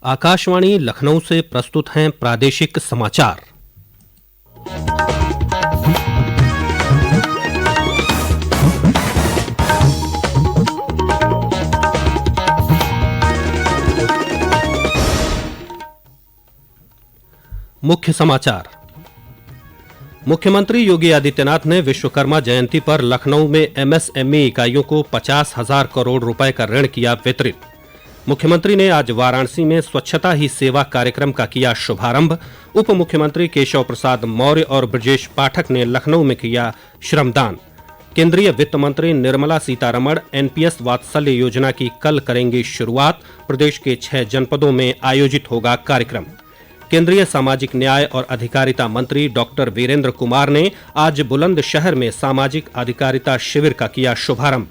आकाशवाणी लखनऊ से प्रस्तुत हैं प्रादेशिक समाचार। मुख्य समाचार। मुख्यमंत्री योगी आदित्यनाथ ने विश्वकर्मा जयंती पर लखनऊ में एमएसएमई इकाइयों को 50,000 करोड़ रुपए का ऋण किया वितरित। मुख्यमंत्री ने आज वाराणसी में स्वच्छता ही सेवा कार्यक्रम का किया शुभारंभ। उप मुख्यमंत्री केशव प्रसाद मौर्य और ब्रजेश पाठक ने लखनऊ में किया श्रमदान। केंद्रीय वित्त मंत्री निर्मला सीतारमण एनपीएस वात्सल्य योजना की कल करेंगी शुरुआत। प्रदेश के 6 जनपदों में आयोजित होगा कार्यक्रम। केंद्रीय सामाजिक न्याय और अधिकारिता मंत्री डॉक्टर वीरेंद्र कुमार ने आज बुलंदशहर में सामाजिक अधिकारिता शिविर का किया शुभारंभ।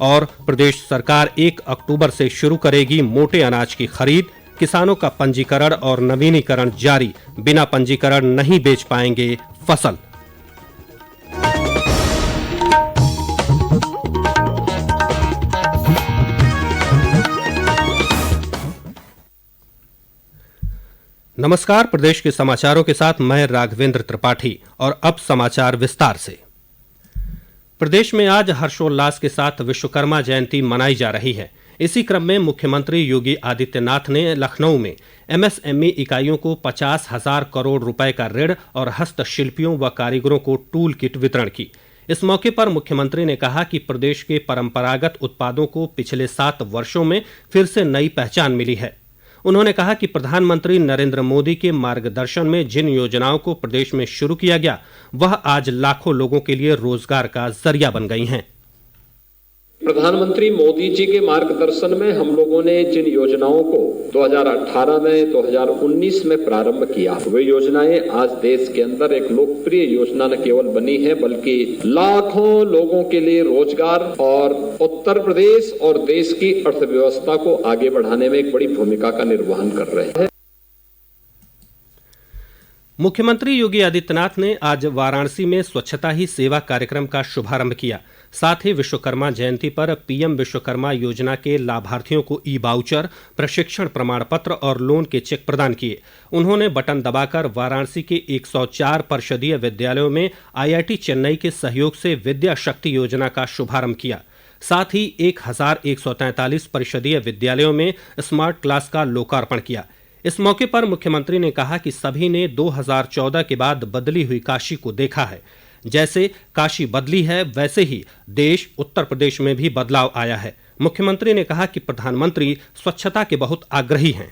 और प्रदेश सरकार 1 अक्टूबर से शुरू करेगी मोटे अनाज की खरीद। किसानों का पंजीकरण और नवीनीकरण जारी, बिना पंजीकरण नहीं बेच पाएंगे फसल। नमस्कार, प्रदेश के समाचारों के साथ मैं राघवेंद्र त्रिपाठी। और अब समाचार विस्तार से। प्रदेश में आज हर्षोल्लास के साथ विश्वकर्मा जयंती मनाई जा रही है। इसी क्रम में मुख्यमंत्री योगी आदित्यनाथ ने लखनऊ में एमएसएमई इकाइयों को 50,000 करोड़ रुपए का ऋण और हस्तशिल्पियों व कारीगरों को टूल किट वितरण की। इस मौके पर मुख्यमंत्री ने कहा कि प्रदेश के परंपरागत उत्पादों को पिछले 7 वर्षों में फिर से नई पहचान मिली है। उन्होंने कहा कि प्रधानमंत्री नरेंद्र मोदी के मार्गदर्शन में जिन योजनाओं को प्रदेश में शुरू किया गया, वह आज लाखों लोगों के लिए रोजगार का जरिया बन गई हैं। प्रधानमंत्री मोदी जी के मार्गदर्शन में हम लोगों ने जिन योजनाओं को 2018 में 2019 में प्रारंभ किया, वे योजनाएं आज देश के अंदर एक लोकप्रिय योजना न केवल बनी है, बल्कि लाखों लोगों के लिए रोजगार और उत्तर प्रदेश और देश की अर्थव्यवस्था को आगे बढ़ाने में एक बड़ी भूमिका का निर्वहन कर रहे हैं। मुख्यमंत्री योगी आदित्यनाथ ने आज वाराणसी में स्वच्छता ही सेवा कार्यक्रम का शुभारंभ किया। साथ ही विश्वकर्मा जयंती पर पीएम विश्वकर्मा योजना के लाभार्थियों को ई वाउचर, प्रशिक्षण प्रमाण पत्र और लोन के चेक प्रदान किए। उन्होंने बटन दबाकर वाराणसी के 104 परिषदीय विद्यालयों में आईआईटी चेन्नई के सहयोग से विद्या शक्ति योजना का शुभारंभ किया। साथ ही 1143 परिषदीय विद्यालयों में स्मार्ट क्लास का लोकार्पण किया। इस मौके पर मुख्यमंत्री ने कहा कि सभी ने 2014 के बाद बदली हुई काशी को देखा है। जैसे काशी बदली है, वैसे ही देश उत्तर प्रदेश में भी बदलाव आया है। मुख्यमंत्री ने कहा कि प्रधानमंत्री स्वच्छता के बहुत आग्रही हैं।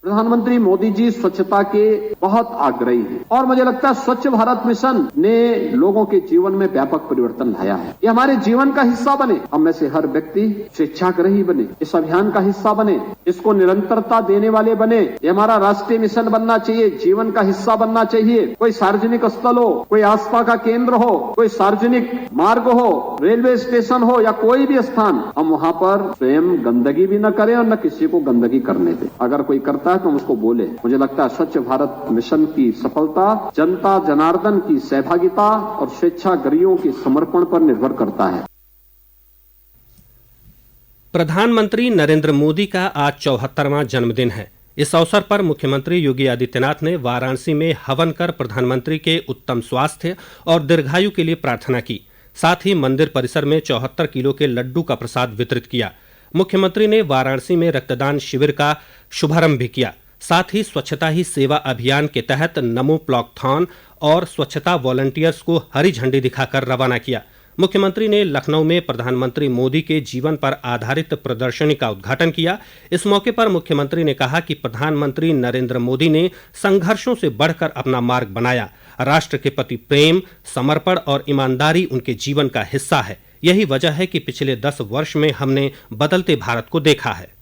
प्रधानमंत्री मोदी जी स्वच्छता के बहुत आग्रही हैं और मुझे लगता है स्वच्छ भारत मिशन ने लोगों के जीवन में व्यापक परिवर्तन लाया है। ये हमारे जीवन का हिस्सा बने। हम में से हर व्यक्ति स्वेच्छाग्रही बने, इस अभियान का हिस्सा बने, इसको निरंतरता देने वाले बने। ये हमारा राष्ट्रीय मिशन बनना चाहिए, जीवन का हिस्सा बनना चाहिए। कोई सार्वजनिक स्थल हो, कोई आस्था का केंद्र हो, कोई सार्वजनिक मार्ग हो, रेलवे स्टेशन हो या कोई भी स्थान, हम वहाँ पर स्वयं गंदगी भी न करें और न किसी को गंदगी करने दें। अगर कोई करता तो हम उसको बोले। मुझे लगता है स्वच्छ भारत मिशन की सफलता जनता जनार्दन की सहभागिता और स्वेच्छाग्रहियों के समर्पण पर निर्भर करता है। प्रधानमंत्री नरेंद्र मोदी का आज 74वां जन्मदिन है। इस अवसर पर मुख्यमंत्री योगी आदित्यनाथ ने वाराणसी में हवन कर प्रधानमंत्री के उत्तम स्वास्थ्य और दीर्घायु के लिए प्रार्थना की। साथ ही मंदिर परिसर में 74 किलो के लड्डू का प्रसाद वितरित किया। मुख्यमंत्री ने वाराणसी में रक्तदान शिविर का शुभारंभ भी किया। साथ ही स्वच्छता ही सेवा अभियान के तहत नमो प्लॉगथॉन और स्वच्छता वॉलंटियर्स को हरी झंडी दिखाकर रवाना किया। मुख्यमंत्री ने लखनऊ में प्रधानमंत्री मोदी के जीवन पर आधारित प्रदर्शनी का उद्घाटन किया। इस मौके पर मुख्यमंत्री ने कहा कि प्रधानमंत्री नरेंद्र मोदी ने संघर्षों से बढ़कर अपना मार्ग बनाया। राष्ट्र के प्रति प्रेम, समर्पण और ईमानदारी उनके जीवन का हिस्सा है। यही वजह है कि पिछले 10 वर्ष में हमने बदलते भारत को देखा है।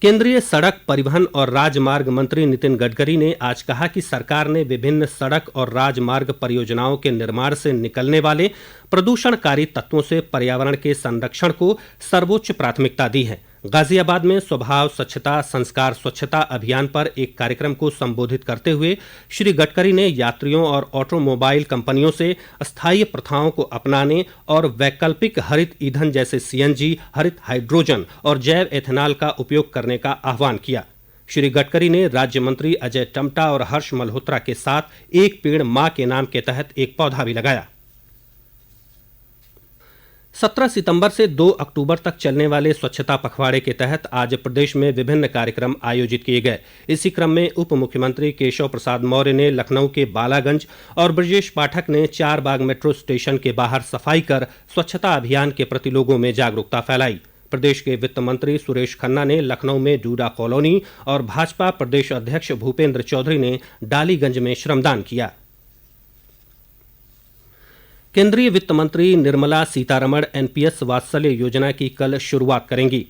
केंद्रीय सड़क परिवहन और राजमार्ग मंत्री नितिन गडकरी ने आज कहा कि सरकार ने विभिन्न सड़क और राजमार्ग परियोजनाओं के निर्माण से निकलने वाले प्रदूषणकारी तत्वों से पर्यावरण के संरक्षण को सर्वोच्च प्राथमिकता दी है। गाजियाबाद में स्वभाव स्वच्छता संस्कार स्वच्छता अभियान पर एक कार्यक्रम को संबोधित करते हुए श्री गडकरी ने यात्रियों और ऑटोमोबाइल कंपनियों से अस्थायी प्रथाओं को अपनाने और वैकल्पिक हरित ईंधन जैसे सीएनजी, हरित हाइड्रोजन और जैव एथेनॉल का उपयोग करने का आह्वान किया। श्री गडकरी ने राज्य मंत्री अजय टम्टा और हर्ष मल्होत्रा के साथ एक पेड़ मां के नाम के तहत एक पौधा भी लगाया। 17 सितंबर से 2 अक्टूबर तक चलने वाले स्वच्छता पखवाड़े के तहत आज प्रदेश में विभिन्न कार्यक्रम आयोजित किए गए। इसी क्रम में उप मुख्यमंत्री केशव प्रसाद मौर्य ने लखनऊ के बालागंज और ब्रजेश पाठक ने चारबाग मेट्रो स्टेशन के बाहर सफाई कर स्वच्छता अभियान के प्रति लोगों में जागरूकता फैलाई। प्रदेश के वित्त मंत्री सुरेश खन्ना ने लखनऊ में डूडा कॉलोनी और भाजपा प्रदेश अध्यक्ष भूपेंद्र चौधरी ने डालीगंज में श्रमदान किया। केंद्रीय वित्त मंत्री निर्मला सीतारमण एनपीएस वात्सल्य योजना की कल शुरुआत करेंगी।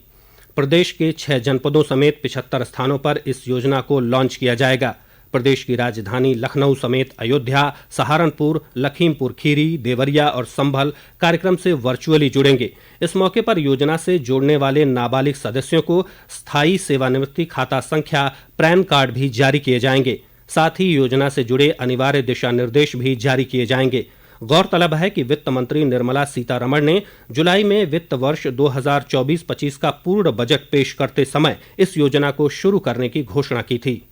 प्रदेश के 6 जनपदों समेत 75 स्थानों पर इस योजना को लॉन्च किया जाएगा। प्रदेश की राजधानी लखनऊ समेत अयोध्या, सहारनपुर, लखीमपुर खीरी, देवरिया और संभल कार्यक्रम से वर्चुअली जुड़ेंगे। इस मौके पर योजना से जोड़ने वाले नाबालिग सदस्यों को स्थायी सेवानिवृत्ति खाता संख्या पैन कार्ड भी जारी किए जाएंगे। साथ ही योजना से जुड़े अनिवार्य दिशा निर्देश भी जारी किए जाएंगे। गौरतलब है कि वित्त मंत्री निर्मला सीतारमण ने जुलाई में वित्त वर्ष 2024-25 का पूर्ण बजट पेश करते समय इस योजना को शुरू करने की घोषणा की थी।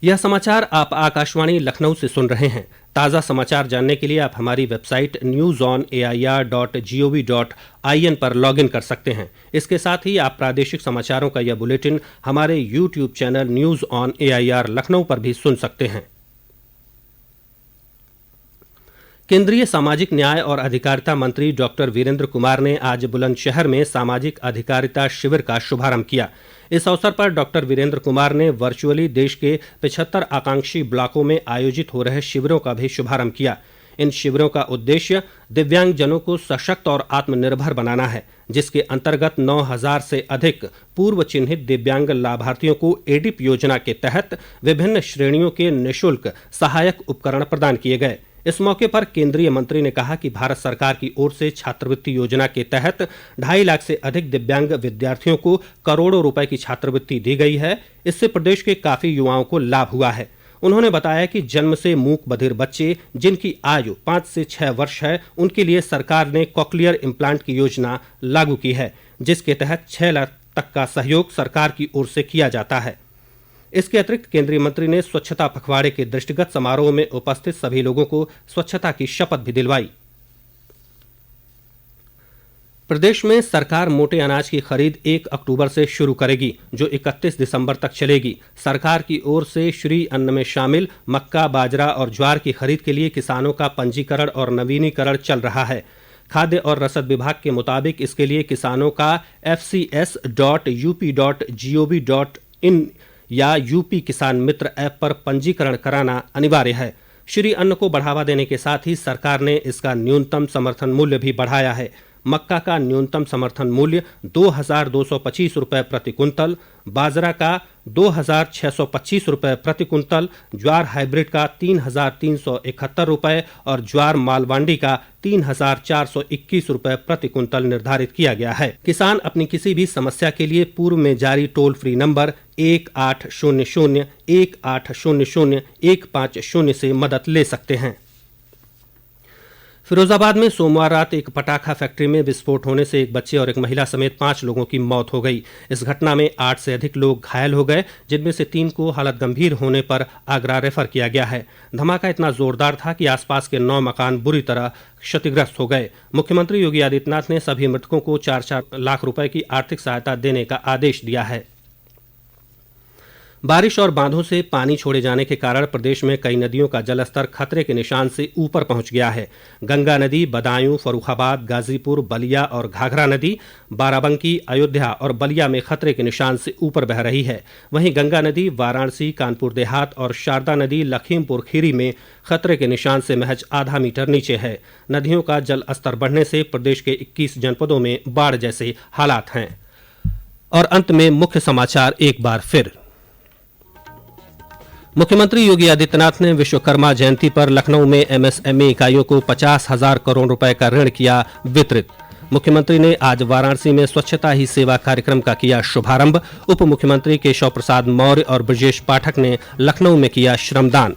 यह समाचार आप आकाशवाणी लखनऊ से सुन रहे हैं। ताज़ा समाचार जानने के लिए आप हमारी वेबसाइट newsonair.gov.in पर लॉगिन कर सकते हैं। इसके साथ ही आप प्रादेशिक समाचारों का यह बुलेटिन हमारे YouTube channel news on AIR Lucknow पर भी सुन सकते हैं। केंद्रीय सामाजिक न्याय और अधिकारिता मंत्री डॉक्टर वीरेंद्र कुमार ने आज बुलंदशहर में सामाजिक अधिकारिता शिविर का शुभारंभ किया। इस अवसर पर डॉक्टर वीरेंद्र कुमार ने वर्चुअली देश के 75 आकांक्षी ब्लॉकों में आयोजित हो रहे शिविरों का भी शुभारंभ किया। इन शिविरों का उद्देश्य दिव्यांगजनों को सशक्त और आत्मनिर्भर बनाना है, जिसके अंतर्गत 9000 से अधिक पूर्व चिन्हित दिव्यांग लाभार्थियों को एडिप योजना के तहत विभिन्न श्रेणियों के निःशुल्क सहायक उपकरण प्रदान किए गए। इस मौके पर केंद्रीय मंत्री ने कहा कि भारत सरकार की ओर से छात्रवृत्ति योजना के तहत 2.5 लाख से अधिक दिव्यांग विद्यार्थियों को करोड़ों रुपए की छात्रवृत्ति दी गई है। इससे प्रदेश के काफी युवाओं को लाभ हुआ है। उन्होंने बताया कि जन्म से मूक बधिर बच्चे जिनकी आयु 5 से 6 वर्ष है, उनके लिए सरकार ने कॉक्लियर इम्प्लांट की योजना लागू की है, जिसके तहत 6 लाख तक का सहयोग सरकार की ओर से किया जाता है। इसके अतिरिक्त केंद्रीय मंत्री ने स्वच्छता पखवाड़े के दृष्टिगत समारोह में उपस्थित सभी लोगों को स्वच्छता की शपथ भी दिलवाई। प्रदेश में सरकार मोटे अनाज की खरीद 1 अक्टूबर से शुरू करेगी, जो 31 दिसंबर तक चलेगी। सरकार की ओर से श्री अन्न में शामिल मक्का, बाजरा और ज्वार की खरीद के लिए किसानों का पंजीकरण और नवीनीकरण चल रहा है। खाद्य और रसद विभाग के मुताबिक इसके लिए किसानों का fcs.up.gov.in या यूपी किसान मित्र ऐप पर पंजीकरण कराना अनिवार्य है। श्री अन्न को बढ़ावा देने के साथ ही सरकार ने इसका न्यूनतम समर्थन मूल्य भी बढ़ाया है। मक्का का न्यूनतम समर्थन मूल्य 2225 रुपये प्रति कुंतल, बाजरा का 2625 रुपये प्रति कुंतल, ज्वार हाइब्रिड का 3371 रुपये और ज्वार मालवांडी का 3421 रुपये प्रति कुंतल निर्धारित किया गया है। किसान अपनी किसी भी समस्या के लिए पूर्व में जारी टोल फ्री नंबर 1800-1800-150 से मदद ले सकते हैं। फिरोजाबाद में सोमवार रात एक पटाखा फैक्ट्री में विस्फोट होने से एक बच्चे और एक महिला समेत 5 लोगों की मौत हो गई। इस घटना में 8 से अधिक लोग घायल हो गए, जिनमें से 3 को हालत गंभीर होने पर आगरा रेफर किया गया है। धमाका इतना जोरदार था कि आसपास के 9 मकान बुरी तरह क्षतिग्रस्त हो गए। मुख्यमंत्री योगी आदित्यनाथ ने सभी मृतकों को 4-4 लाख रुपए की आर्थिक सहायता देने का आदेश दिया है। बारिश और बांधों से पानी छोड़े जाने के कारण प्रदेश में कई नदियों का जलस्तर खतरे के निशान से ऊपर पहुंच गया है। गंगा नदी बदायूं, फर्रुखाबाद, गाजीपुर, बलिया और घाघरा नदी बाराबंकी, अयोध्या और बलिया में खतरे के निशान से ऊपर बह रही है। वहीं गंगा नदी वाराणसी, कानपुर देहात और शारदा नदी लखीमपुर खीरी में खतरे के निशान से महज आधा मीटर नीचे है। नदियों का जल स्तर बढ़ने से प्रदेश के 21 जनपदों में बाढ़ जैसे हालात हैं। और अंत में मुख्य समाचार एक बार फिर। मुख्यमंत्री योगी आदित्यनाथ ने विश्वकर्मा जयंती पर लखनऊ में एमएसएमई इकाइयों को 50,000 करोड़ रुपए का ऋण किया वितरित। मुख्यमंत्री ने आज वाराणसी में स्वच्छता ही सेवा कार्यक्रम का किया शुभारंभ। उप मुख्यमंत्री केशव प्रसाद मौर्य और ब्रजेश पाठक ने लखनऊ में किया श्रमदान।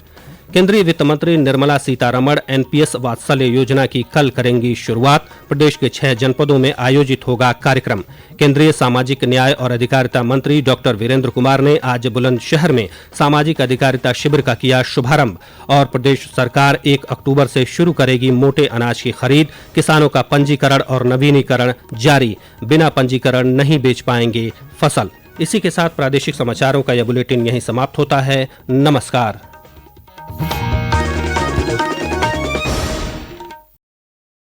केंद्रीय वित्त मंत्री निर्मला सीतारमण एनपीएस वात्सल्य योजना की कल करेंगी शुरुआत। प्रदेश के 6 जनपदों में आयोजित होगा कार्यक्रम। केंद्रीय सामाजिक न्याय और अधिकारिता मंत्री डॉक्टर वीरेंद्र कुमार ने आज बुलंदशहर में सामाजिक अधिकारिता शिविर का किया शुभारंभ। और प्रदेश सरकार 1 अक्टूबर से शुरू करेगी मोटे अनाज की खरीद। किसानों का पंजीकरण और नवीनीकरण जारी, बिना पंजीकरण नहीं बेच पाएंगे फसल। इसी के साथ प्रादेशिक समाचारों का यह बुलेटिन यहीं समाप्त होता है। नमस्कार।